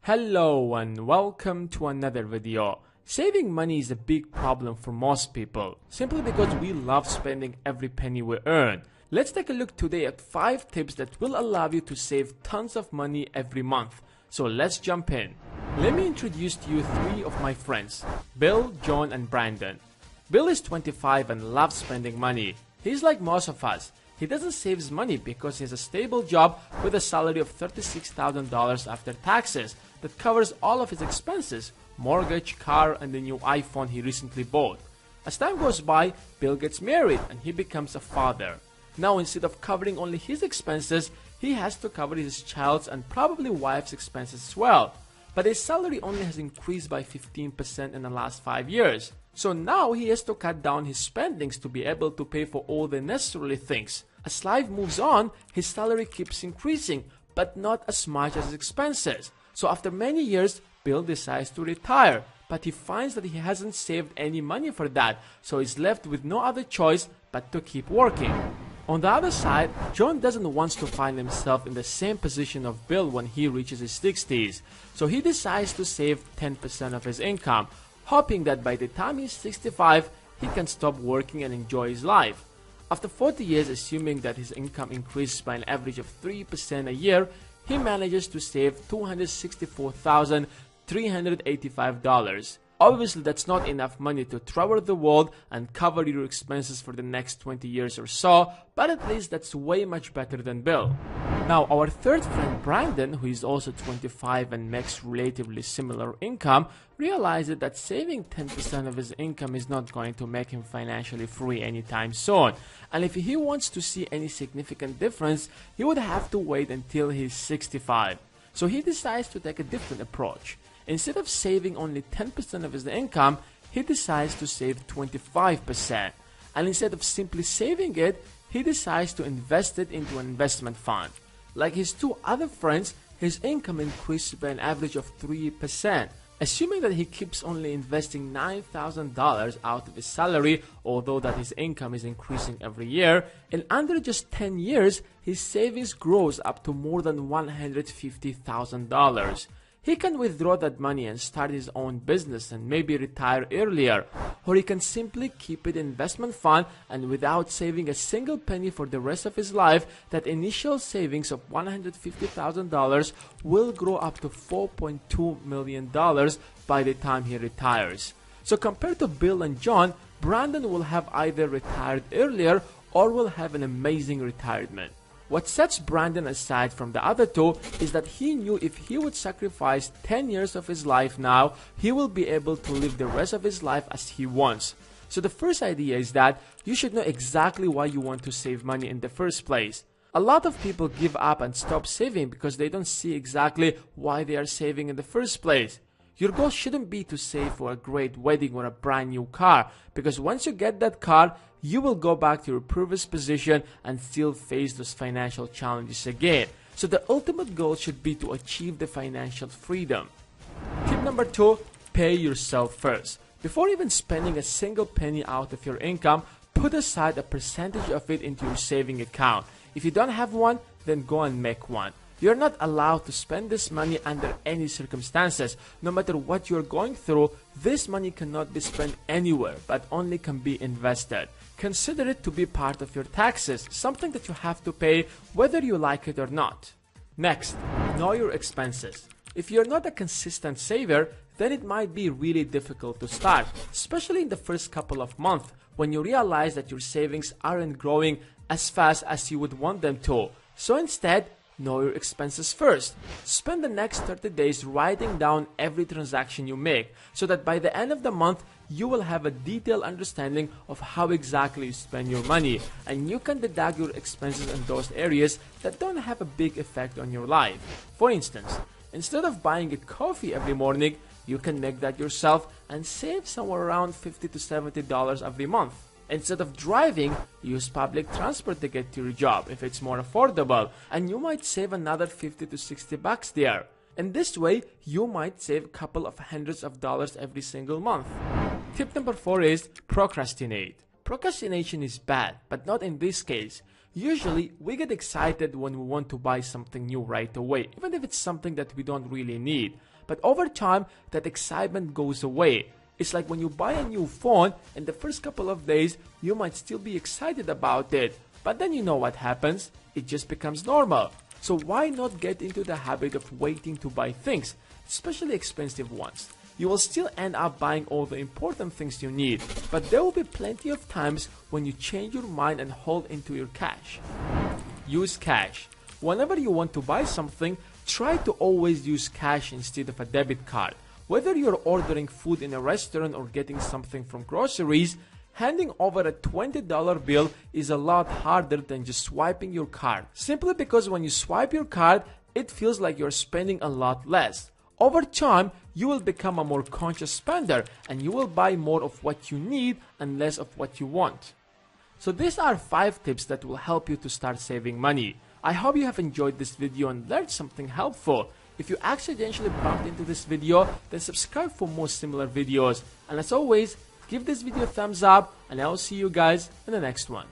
Hello and welcome to another video. Saving money is a big problem for most people, simply because we love spending every penny we earn. Let's take a look today at 5 tips that will allow you to save tons of money every month. So let's jump in. Let me introduce to you 3 of my friends, Bill, John and Brandon. Bill is 25 and loves spending money. He's like most of us. He doesn't save his money because he has a stable job with a salary of $36,000 after taxes that covers all of his expenses, mortgage, car, and the new iPhone he recently bought. As time goes by, Bill gets married and he becomes a father. Now, instead of covering only his expenses, he has to cover his child's and probably wife's expenses as well. But his salary only has increased by 15% in the last 5 years. So now he has to cut down his spendings to be able to pay for all the necessary things. As life moves on, his salary keeps increasing, but not as much as his expenses. So after many years, Bill decides to retire, but he finds that he hasn't saved any money for that, so he's left with no other choice but to keep working. On the other side, John doesn't want to find himself in the same position of Bill when he reaches his 60s, so he decides to save 10% of his income, hoping that by the time he's 65, he can stop working and enjoy his life. After 40 years, assuming that his income increases by an average of 3% a year, he manages to save $264,385. Obviously, that's not enough money to travel the world and cover your expenses for the next 20 years or so, but at least that's way much better than Bill. Now, our third friend Brandon, who is also 25 and makes relatively similar income, realizes that saving 10% of his income is not going to make him financially free anytime soon. And if he wants to see any significant difference, he would have to wait until he's 65. So he decides to take a different approach. Instead of saving only 10% of his income, he decides to save 25%. And instead of simply saving it, he decides to invest it into an investment fund. Like his 2 other friends, his income increased by an average of 3%. Assuming that he keeps only investing $9,000 out of his salary, although that his income is increasing every year, in under just 10 years, his savings grows up to more than $150,000. He can withdraw that money and start his own business and maybe retire earlier, or he can simply keep it in investment fund, and without saving a single penny for the rest of his life, that initial savings of $150,000 will grow up to $4.2 million by the time he retires. So compared to Bill and John, Brandon will have either retired earlier or will have an amazing retirement. What sets Brandon aside from the other 2 is that he knew if he would sacrifice 10 years of his life now, he will be able to live the rest of his life as he wants. So the first idea is that you should know exactly why you want to save money in the first place. A lot of people give up and stop saving because they don't see exactly why they are saving in the first place. Your goal shouldn't be to save for a great wedding or a brand new car, because once you get that car, you will go back to your previous position and still face those financial challenges again. So the ultimate goal should be to achieve the financial freedom. Tip number 2, pay yourself first. Before even spending a single penny out of your income, put aside a percentage of it into your saving account. If you don't have one, then go and make one. You're not allowed to spend this money under any circumstances. No matter what you're going through, this money cannot be spent anywhere, but only can be invested. Consider it to be part of your taxes, something that you have to pay whether you like it or not. Next, know your expenses. If you're not a consistent saver, then it might be really difficult to start, especially in the first couple of months when you realize that your savings aren't growing as fast as you would want them to. So instead, know your expenses first. Spend the next 30 days writing down every transaction you make, so that by the end of the month, you will have a detailed understanding of how exactly you spend your money, and you can deduct your expenses in those areas that don't have a big effect on your life. For instance, instead of buying a coffee every morning, you can make that yourself and save somewhere around $50 to $70 every month. Instead of driving, use public transport to get to your job if it's more affordable, and you might save another $50 to $60 there. In this way, you might save a couple of hundreds of dollars every single month. Tip number 4 is procrastinate. Procrastination is bad, but not in this case. Usually, we get excited when we want to buy something new right away, even if it's something that we don't really need. But over time, that excitement goes away. It's like when you buy a new phone, in the first couple of days, you might still be excited about it. But then you know what happens? It just becomes normal. So why not get into the habit of waiting to buy things, especially expensive ones? You will still end up buying all the important things you need, but there will be plenty of times when you change your mind and hold into your cash. Use cash. Whenever you want to buy something, try to always use cash instead of a debit card. Whether you're ordering food in a restaurant or getting something from groceries, handing over a $20 bill is a lot harder than just swiping your card. Simply because when you swipe your card, it feels like you're spending a lot less. Over time, you will become a more conscious spender and you will buy more of what you need and less of what you want. So these are 5 tips that will help you to start saving money. I hope you have enjoyed this video and learned something helpful. If you accidentally bumped into this video, then subscribe for more similar videos. And as always, give this video a thumbs up and I'll see you guys in the next one.